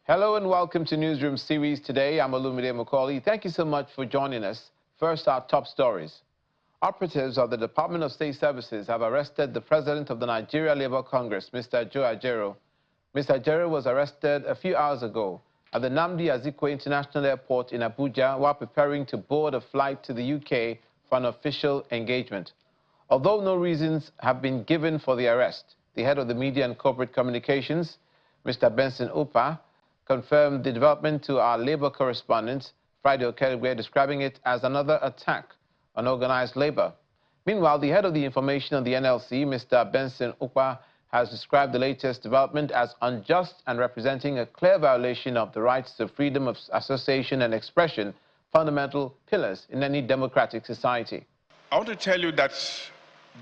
Hello and welcome to Newsroom Series today. I'm Olumide Macaulay. Thank you so much for joining us. First, our top stories. Operatives of the Department of State Services have arrested the president of the Nigeria Labour Congress, Mr. Joe Ajero. Mr. Ajero was arrested a few hours ago at the Nnamdi Azikiwe International Airport in Abuja while preparing to board a flight to the UK for an official engagement. Although no reasons have been given for the arrest, the head of the Media and Corporate Communications, Mr. Benson Upa, confirmed the development to our Labour correspondent, Friday Okerigwe, describing it as another attack on organized labour. Meanwhile, the head of the information on the NLC, Mr. Benson Upa, has described the latest development as unjust and representing a clear violation of the rights to freedom of association and expression, fundamental pillars in any democratic society. I want to tell you that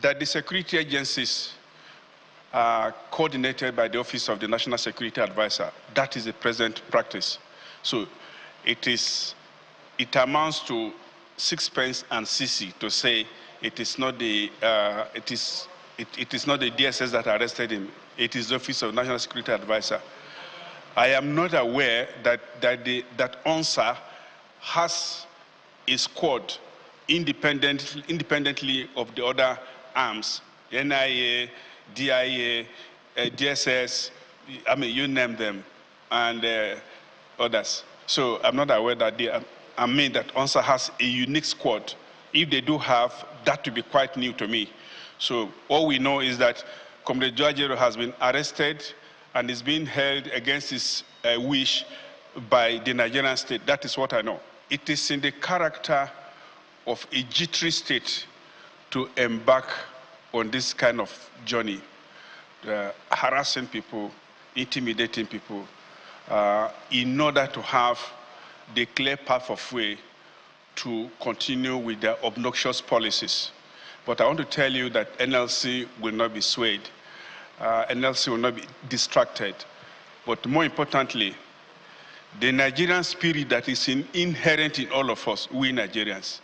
the security agencies are coordinated by the Office of the National Security Advisor. That is the present practice. So it amounts to sixpence and CC to say it is not the DSS that arrested him. It is the Office of National Security Advisor. I am not aware that ONSA has a squad independently of the other arms, NIA, DIA, DSS, I mean, you name them, and others. So I'm not aware that that ONSA has a unique squad. If they do have, that would be quite new to me. So all we know is that Comrade Joe Ajero has been arrested and is being held against his wish by the Nigerian state. That is what I know. It is in the character of a jittery state to embark on this kind of journey, harassing people, intimidating people, in order to have the clear path of way to continue with their obnoxious policies. But I want to tell you that NLC will not be swayed. NLC will not be distracted. But more importantly, the Nigerian spirit that is inherent in all of us, we Nigerians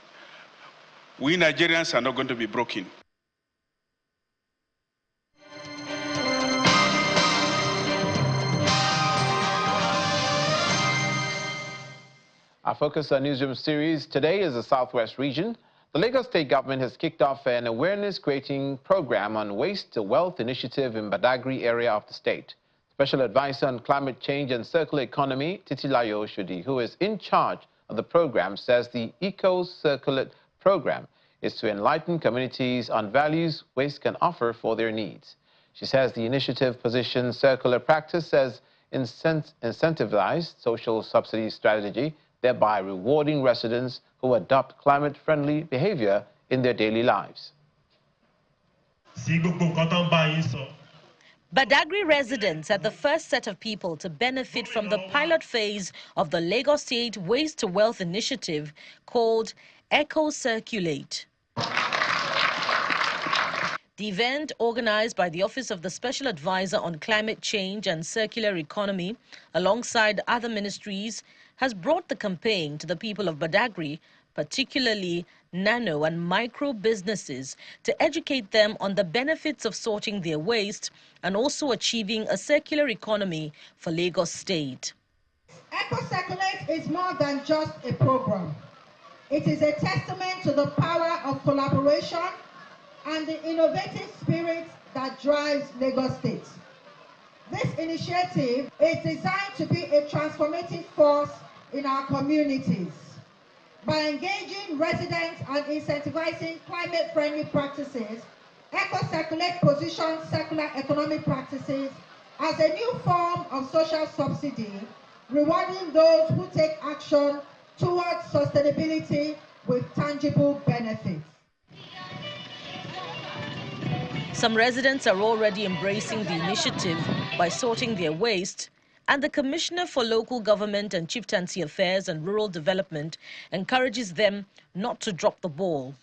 are not going to be broken. Our focus on Newsroom series today is the Southwest region. The Lagos State government has kicked off an awareness-creating program on Waste to Wealth initiative in Badagry area of the state. Special advisor on climate change and circular economy, Titilayo Oshodi, who is in charge of the program, says the Eco-Circulate program is to enlighten communities on values waste can offer for their needs. She says the initiative positions circular practice as incentivized social subsidy strategy, thereby rewarding residents who adopt climate-friendly behavior in their daily lives. Badagry residents are the first set of people to benefit from the pilot phase of the Lagos State Waste to Wealth initiative called Eco-Circulate. The event, organized by the Office of the Special Advisor on Climate Change and Circular Economy, alongside other ministries, has brought the campaign to the people of Badagry, particularly nano and micro businesses, to educate them on the benefits of sorting their waste and also achieving a circular economy for Lagos State. Eco-Circulate is more than just a program. It is a testament to the power of collaboration and the innovative spirit that drives Lagos State. This initiative is designed to be a transformative force in our communities. By engaging residents and incentivizing climate-friendly practices, Eco-Circulate positions circular economic practices as a new form of social subsidy, rewarding those who take action towards sustainability with tangible benefits. Some residents are already embracing the initiative by sorting their waste, and the Commissioner for Local Government and Chieftaincy Affairs and Rural Development encourages them not to drop the ball.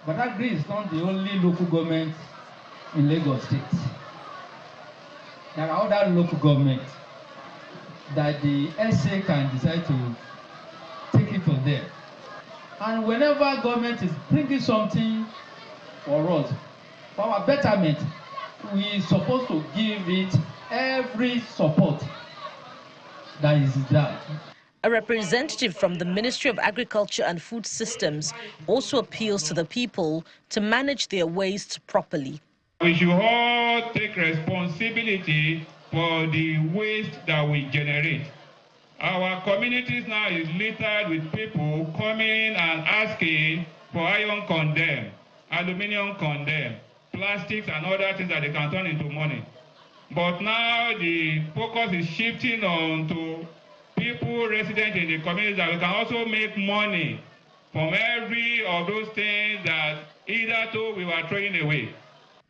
Badagry is not the only local government in Lagos State. There are other local governments that the SA can decide to take it from there. And whenever government is bringing something for us, for our betterment, we are supposed to give it every support. that is that. A representative from the Ministry of Agriculture and Food Systems also appeals to the people to manage their waste properly. We should all take responsibility for the waste that we generate. Our communities now is littered with people coming and asking for iron condemn, aluminium condemn, plastics and other things that they can turn into money. But now the focus is shifting on to people resident in the community that we can also make money from every of those things that hitherto we were throwing away.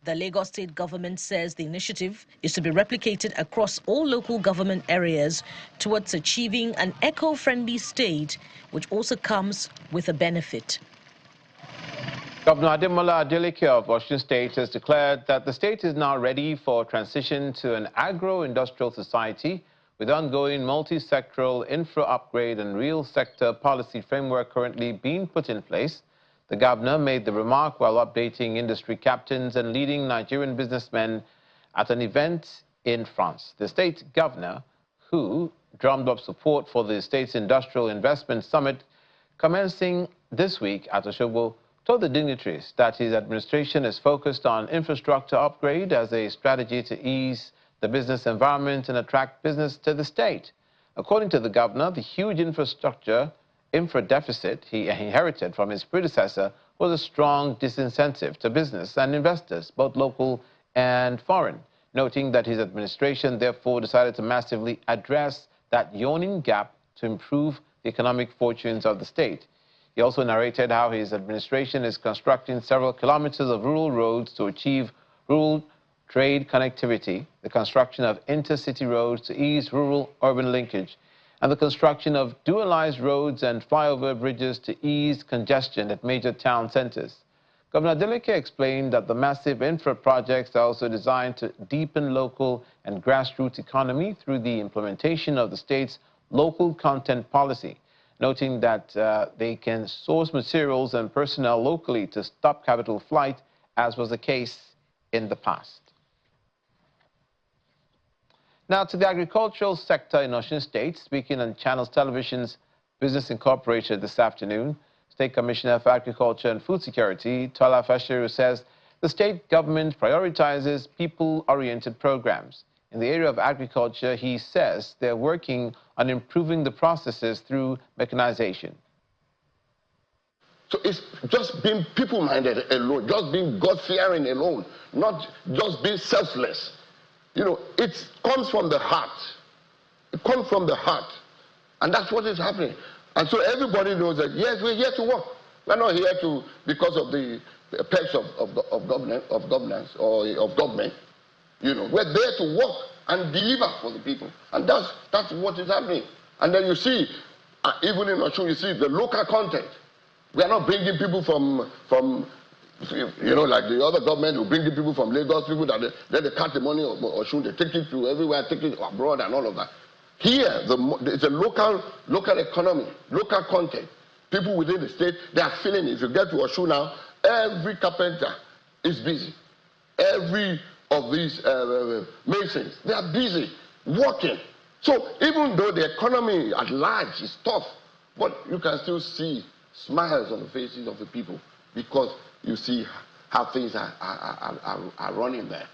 The Lagos state government says the initiative is to be replicated across all local government areas towards achieving an eco-friendly state, which also comes with a benefit. Governor Ademola Adeleke of Osun State has declared that the state is now ready for transition to an agro-industrial society with ongoing multi-sectoral infra upgrade and real sector policy framework currently being put in place. The governor made the remark while updating industry captains and leading Nigerian businessmen at an event in France. The state governor, who drummed up support for the state's industrial investment summit commencing this week at Osogbo, told the dignitaries that his administration is focused on infrastructure upgrade as a strategy to ease the business environment and attract business to the state. According to the governor, the huge infra deficit he inherited from his predecessor was a strong disincentive to business and investors, both local and foreign, noting that his administration therefore decided to massively address that yawning gap to improve the economic fortunes of the state. He also narrated how his administration is constructing several kilometers of rural roads to achieve rural trade connectivity, the construction of intercity roads to ease rural-urban linkage, and the construction of dualized roads and flyover bridges to ease congestion at major town centers. Governor Adeleke explained that the massive infra projects are also designed to deepen local and grassroots economy through the implementation of the state's local content policy, noting that they can source materials and personnel locally to stop capital flight, as was the case in the past. Now to the agricultural sector in Osun State. Speaking on Channels Television's Business Incorporated this afternoon, State Commissioner for Agriculture and Food Security, Tola Fashiru, says the state government prioritizes people-oriented programs. In the area of agriculture, he says they're working on improving the processes through mechanization. So it's just being people-minded alone, just being God-fearing alone, not just being selfless. You know, it comes from the heart. It comes from the heart. And that's what is happening. And so everybody knows that, yes, we're here to work. We're not here to, because of the perks of governance or of government. You know, we're there to work and deliver for the people. And that's what is happening. And then you see, even in Osun, you see the local content. We are not bringing people from you know, like the other government who bring the people from Lagos, people that they cut the money or should they take it to everywhere, take it abroad and all of that. Here, it's a local economy, local content. People within the state, they are feeling it. If you get to Osun now, every carpenter is busy. Every of these masons, they are busy working. So even though the economy at large is tough, but you can still see smiles on the faces of the people because you see how things are running there,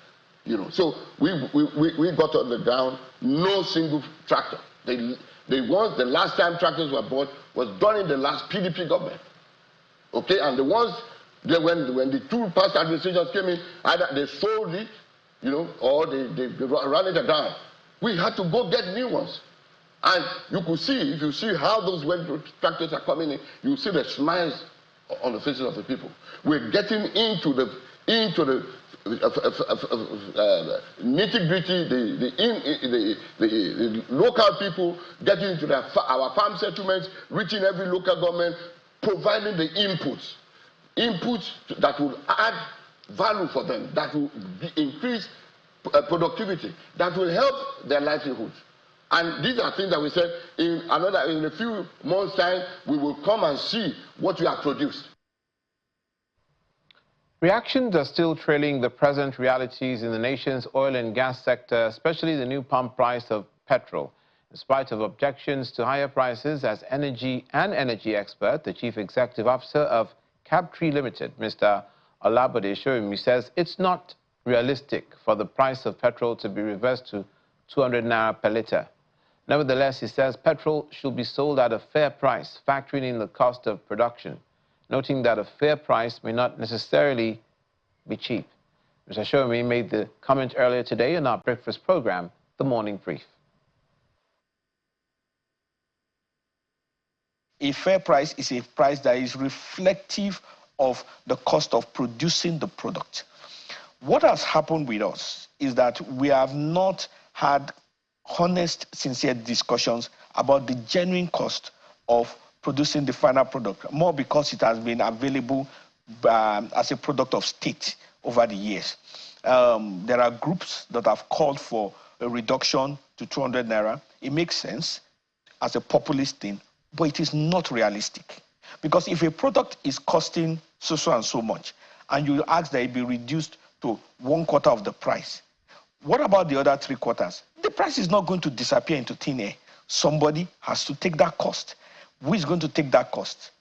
you know. So we got on the ground, no single tractor. The last time tractors were bought was during the last PDP government, okay. And the ones when the two past administrations came in, either they sold it, you know, or they ran it down. We had to go get new ones. And you could see, if you see how those tractors are coming in, you see the smiles on the faces of the people. We're getting into the nitty-gritty, the local people, getting into our farm settlements, reaching every local government, providing the inputs that will add value for them, that will increase productivity, that will help their livelihoods. And these are things that we said in a few months' time, we will come and see what we have produced. Reactions are still trailing the present realities in the nation's oil and gas sector, especially the new pump price of petrol. Despite of objections to higher prices, as energy expert, the Chief Executive Officer of Cabtree Limited, Mr. Olabode Shoyemi, says it's not realistic for the price of petrol to be reversed to 200 naira per litre. Nevertheless, he says petrol should be sold at a fair price, factoring in the cost of production, noting that a fair price may not necessarily be cheap. Mr. Shoyemi made the comment earlier today in our breakfast program, The Morning Brief. A fair price is a price that is reflective of the cost of producing the product. What has happened with us is that we have not had honest, sincere discussions about the genuine cost of producing the final product, more because it has been available as a product of state over the years. There are groups that have called for a reduction to 200 naira. It makes sense as a populist thing, but it is not realistic. Because if a product is costing so and so much, and you ask that it be reduced to 1/4 of the price, what about the other 3/4? The price is not going to disappear into thin air. Somebody has to take that cost. Who is going to take that cost?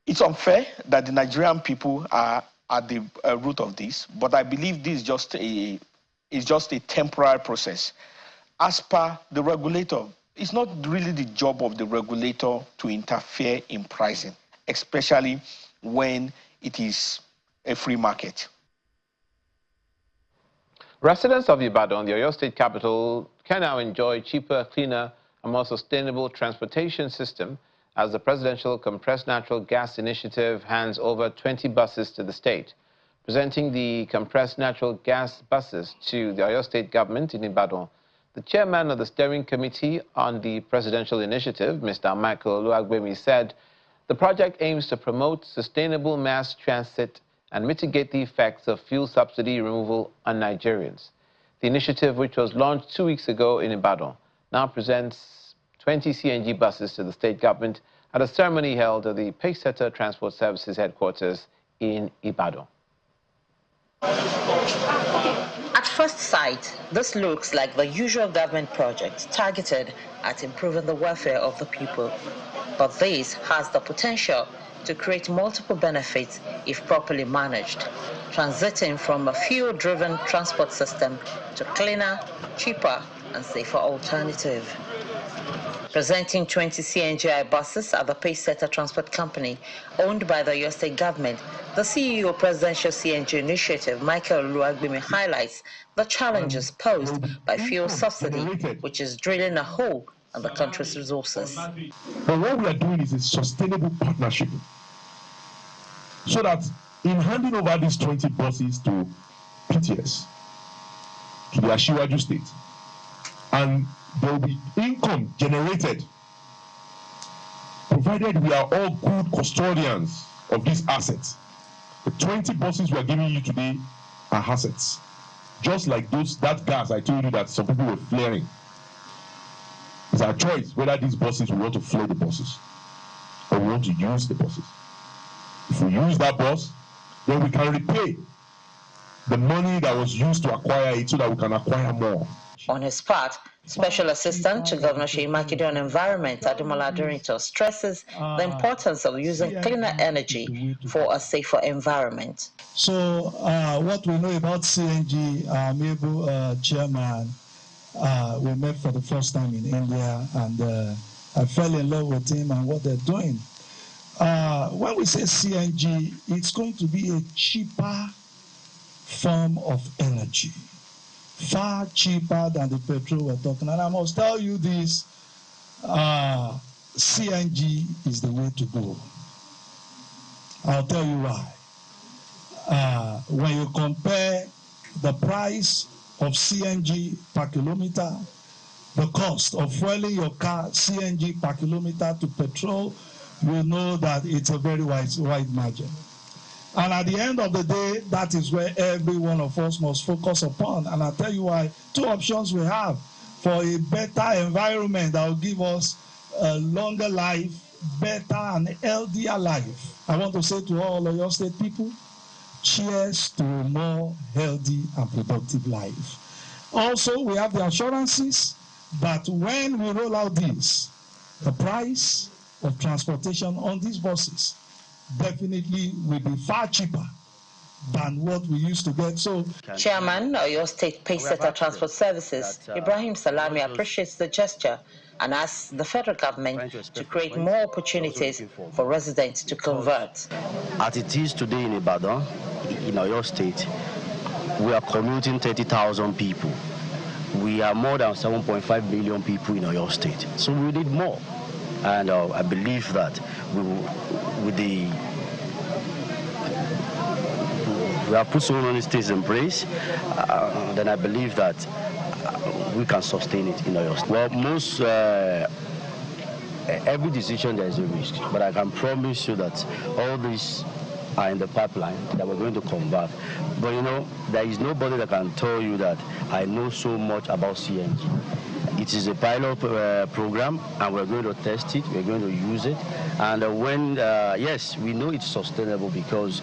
It's unfair that the Nigerian people are at the root of this, but I believe this is just a temporary process. As per the regulator, it's not really the job of the regulator to interfere in pricing, especially when it is a free market. Residents of Ibadan, the Oyo State capital, can now enjoy cheaper, cleaner, and more sustainable transportation system as the Presidential Compressed Natural Gas Initiative hands over 20 buses to the state. Presenting the compressed natural gas buses to the Oyo State government in Ibadan, the chairman of the steering committee on the presidential initiative, Mr. Michael Oluwagbemi, said the project aims to promote sustainable mass transit and mitigate the effects of fuel subsidy removal on Nigerians. The initiative, which was launched 2 weeks ago in Ibadan, now presents 20 CNG buses to the state government at a ceremony held at the Pacesetter Transport Services headquarters in Ibadan. At first sight, this looks like the usual government project targeted at improving the welfare of the people. But this has the potential to create multiple benefits if properly managed, transiting from a fuel-driven transport system to cleaner, cheaper, and safer alternative. Presenting 20 CNGI buses at the Pacesetter Transport Company, owned by the Oyo State government, the CEO of Presidential CNG Initiative, Michael Oluwagbemi, highlights the challenges posed by fuel subsidy, which is drilling a hole in the country's resources. But what we are doing is a sustainable partnership, so that in handing over these 20 buses to PTS, to the Asiwaju state, and there will be income generated, provided we are all good custodians of these assets. The 20 buses we are giving you today are assets. Just like that gas I told you that some people were flaring. It's our choice whether these buses, we want to flare the buses or we want to use the buses. If we use that bus, then we can repay the money that was used to acquire it so that we can acquire more. On his part, Special Assistant to Governor Seyi Makinde on Environment, Ademola Aderinto, stresses the importance of using cleaner energy for a safer environment. So what we know about CNG, amiable chairman, we met for the first time in India, and I fell in love with him and what they're doing. When we say CNG, it's going to be a cheaper form of energy, far cheaper than the petrol we're talking. And I must tell you this, CNG is the way to go. I'll tell you why. When you compare the price of CNG per kilometer, the cost of fueling your car, CNG per kilometer, to petrol, you know that it's a very wide margin. And at the end of the day, that is where every one of us must focus upon. And I'll tell you why. 2 options we have for a better environment that will give us a longer life, better and healthier life. I want to say to all of your state people, cheers to a more healthy and productive life. Also, we have the assurances that when we roll out this, the price of transportation on these buses definitely will be far cheaper than what we used to get. So, Chairman Oyo State Paysetter Transport Services, Ibrahim Salami, appreciates the gesture and asks the federal government to create more opportunities for residents to convert. As it is today in Ibadan, in Oyo State, we are commuting 30,000 people. We are more than 7.5 million people in Oyo State, so we need more. And I believe that we have put so many states in place, then I believe that we can sustain it in Oyo State. Well, every decision there is a risk, but I can promise you that all these are in the pipeline that we're going to convert. But you know, there is nobody that can tell you that I know so much about CNG. It is a pilot program, and we're going to test it, we're going to use it. And yes, we know it's sustainable because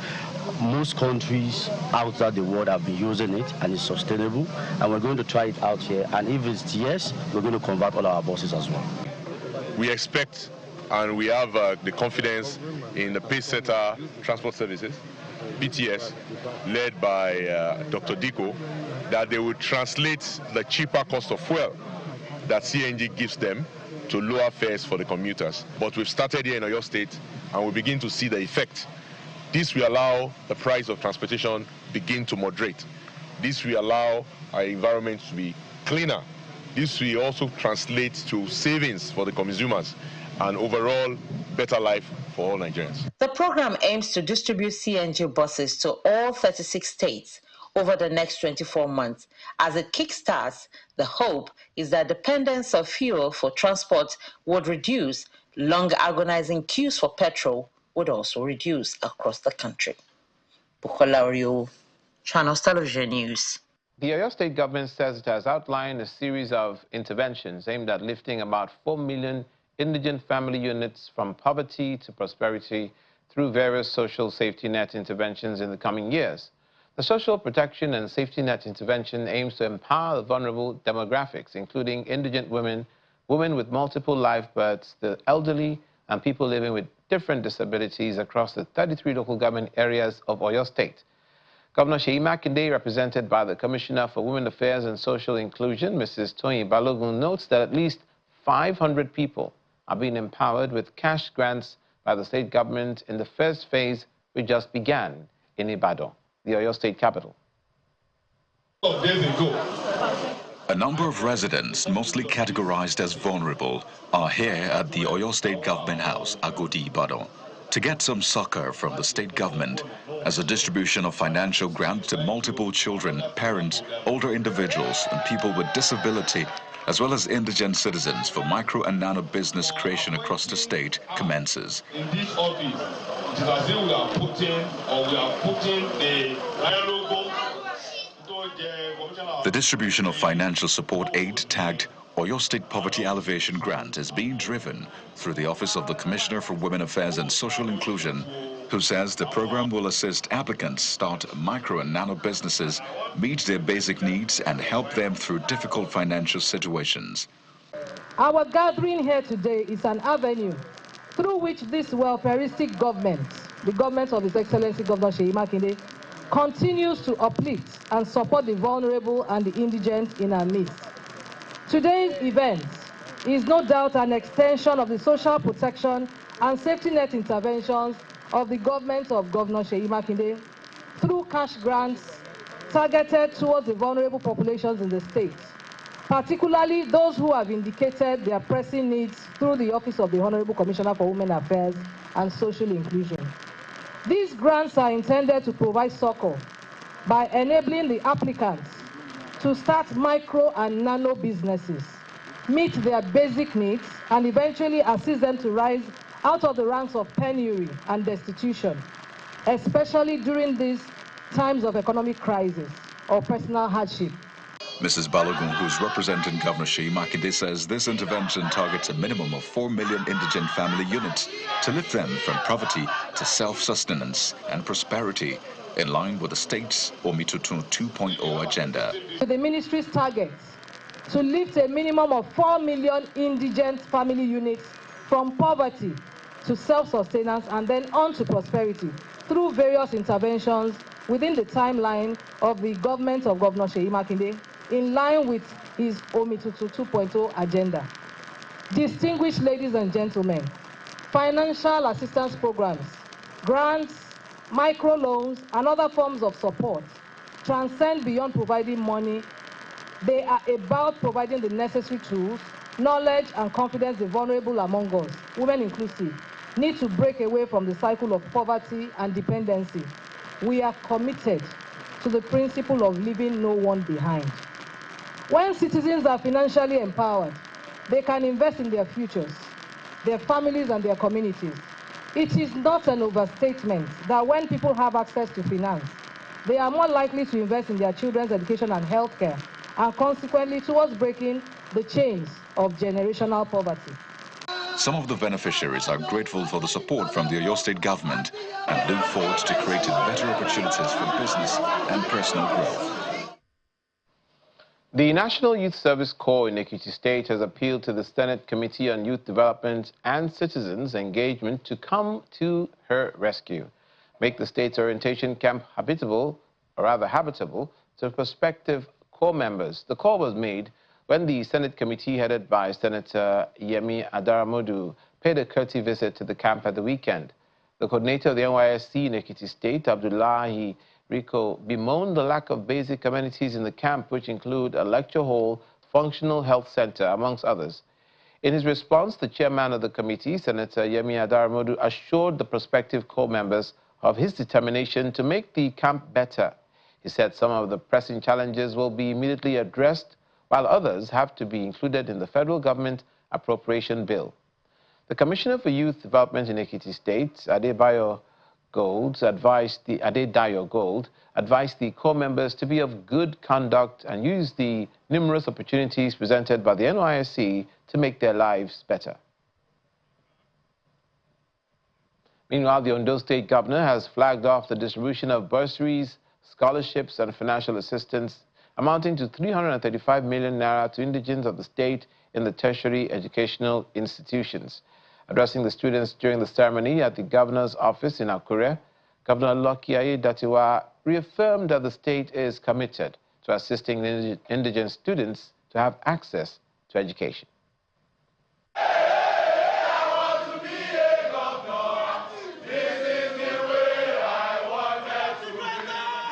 most countries outside the world have been using it, and it's sustainable. And we're going to try it out here. And if it's yes, we're going to convert all our buses as well. We expect and we have the confidence in the Paysetter Transport Services, PTS, led by Dr. Diko, that they will translate the cheaper cost of fuel that CNG gives them to lower fares for the commuters. But we've started here in Oyo State, and we begin to see the effect. This will allow the price of transportation begin to moderate. This will allow our environment to be cleaner. This will also translate to savings for the consumers and overall better life for all Nigerians. The program aims to distribute CNG buses to all 36 states over the next 24 months. As it kickstarts, the hope is that dependence of fuel for transport would reduce. Long agonizing queues for petrol would also reduce across the country. Bukola Orio, Channels Television News. The Oyo State government says it has outlined a series of interventions aimed at lifting about 4 million indigent family units from poverty to prosperity through various social safety net interventions in the coming years. The social protection and safety net intervention aims to empower the vulnerable demographics, including indigent women, women with multiple live births, the elderly, and people living with different disabilities across the 33 local government areas of Oyo State. Governor Seyi Makinde, represented by the Commissioner for Women Affairs and Social Inclusion, Mrs. Toyin Balogun, notes that at least 500 people are being empowered with cash grants by the state government in the first phase, which just began in Ibadan, the Oyo State capital. A number of residents, mostly categorized as vulnerable, are here at the Oyo State Government House, Agodi, Ibadan, to get some succor from the state government as a distribution of financial grants to multiple children, parents, older individuals, and people with disability, as well as indigent citizens for micro and nano business creation across the state commences. In this office, it is as if we are putting the logo. The distribution of financial support aid tagged Oyo State Poverty Alleviation Grant is being driven through the Office of the Commissioner for Women Affairs and Social Inclusion, who says the program will assist applicants start micro and nano businesses, meet their basic needs, and help them through difficult financial situations. Our gathering here today is an avenue through which this welfaristic government, the government of His Excellency Governor Seyi Makinde, continues to uplift and support the vulnerable and the indigent in our midst. Today's event is no doubt an extension of the social protection and safety net interventions of the government of Governor Seyi Makinde through cash grants targeted towards the vulnerable populations in the state, particularly those who have indicated their pressing needs through the Office of the Honorable Commissioner for Women Affairs and Social Inclusion. These grants are intended to provide succor by enabling the applicants to start micro and nano businesses, meet their basic needs, and eventually assist them to rise out of the ranks of penury and destitution, especially during these times of economic crisis or personal hardship. Mrs. Balogun, who's representing Governor Seyi Makinde, says this intervention targets a minimum of 4 million indigent family units to lift them from poverty to self-sustenance and prosperity, in line with the state's Omitutun 2.0 agenda. The ministry's targets to lift a minimum of 4 million indigent family units from poverty to self-sustenance and then on to prosperity through various interventions within the timeline of the government of Governor Seyi Makinde, in line with his Omitutu 2.0 agenda. Distinguished ladies and gentlemen, financial assistance programs, grants, microloans, and other forms of support transcend beyond providing money. They are about providing the necessary tools, knowledge, and confidence the vulnerable among us, women inclusive, need to break away from the cycle of poverty and dependency. We are committed to the principle of leaving no one behind. When citizens are financially empowered, they can invest in their futures, their families, and their communities. It is not an overstatement that when people have access to finance, they are more likely to invest in their children's education and healthcare, and consequently towards breaking the chains of generational poverty. Some of the beneficiaries are grateful for the support from the Oyo State government and look forward to creating better opportunities for business and personal growth. The National Youth Service Corps in Ekiti State has appealed to the Senate Committee on Youth Development and Citizens Engagement to come to her rescue, make the state's orientation camp habitable to prospective Corps members. The call was made when the Senate committee headed by Senator Yemi Adaramodu paid a courtesy visit to the camp at the weekend. The coordinator of the NYSC in Ekiti State, Abdullahi Rico, bemoaned the lack of basic amenities in the camp, which include a lecture hall, functional health center, amongst others. In his response, the chairman of the committee, Senator Yemi Adaramodu, assured the prospective Corps members of his determination to make the camp better. He said some of the pressing challenges will be immediately addressed, while others have to be included in the federal government appropriation bill. The Commissioner for Youth Development in Ekiti State, Adedayo Gold, advised the Corps members to be of good conduct and use the numerous opportunities presented by the NYSC to make their lives better. Meanwhile, the Ondo State Governor has flagged off the distribution of bursaries, scholarships, and financial assistance amounting to 335 million naira to indigents of the state in the tertiary educational institutions. Addressing the students during the ceremony at the governor's office in Akure, Governor Lucky Aiyedatiwa reaffirmed that the state is committed to assisting indigent students to have access to education.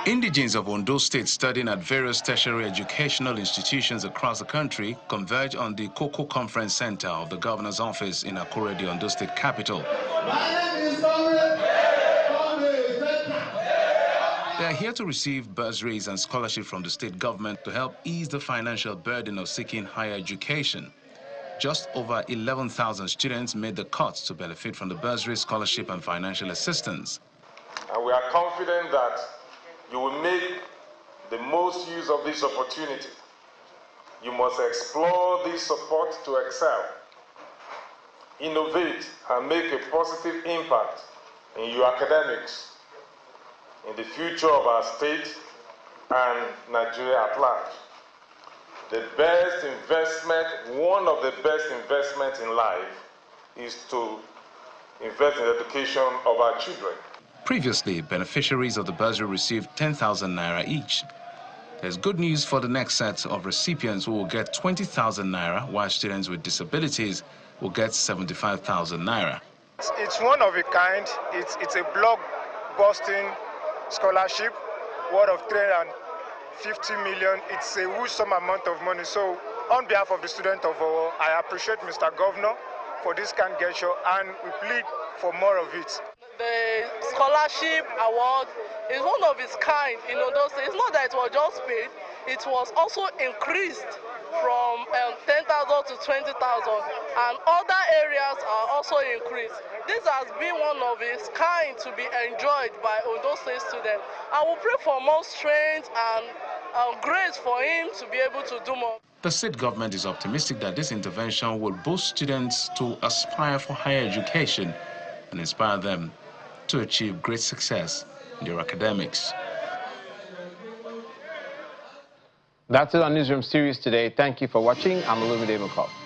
Indigents of Ondo State studying at various tertiary educational institutions across the country converge on the Koko Conference Center of the Governor's Office in Akure, the Ondo State capital. They are here to receive bursaries and scholarships from the state government to help ease the financial burden of seeking higher education. Just over 11,000 students made the cut to benefit from the bursary, scholarship, and financial assistance. And we are confident that you will make the most use of this opportunity. You must explore this support to excel, innovate, and make a positive impact in your academics, in the future of our state and Nigeria at large. The best investment, one of the best investments in life, is to invest in the education of our children. Previously, beneficiaries of the bursary received 10,000 naira each. There's good news for the next set of recipients who will get 20,000 naira, while students with disabilities will get 75,000 naira. It's one of a kind. It's a block-busting scholarship worth of 350 million. It's a huge amount of money. So, on behalf of the student of Oyo, I appreciate Mr. Governor for this kind gesture, and we plead for more of it. The scholarship award is one of its kind in Ondo State. It's not that it was just paid, it was also increased from 10,000 to 20,000, and other areas are also increased. This has been one of its kind to be enjoyed by Ondo State students. I will pray for more strength and grace for him to be able to do more. The state government is optimistic that this intervention will boost students to aspire for higher education and inspire them to achieve great success in their academics. That's it on Newsroom series today. Thank you for watching. I'm Olumide McCall.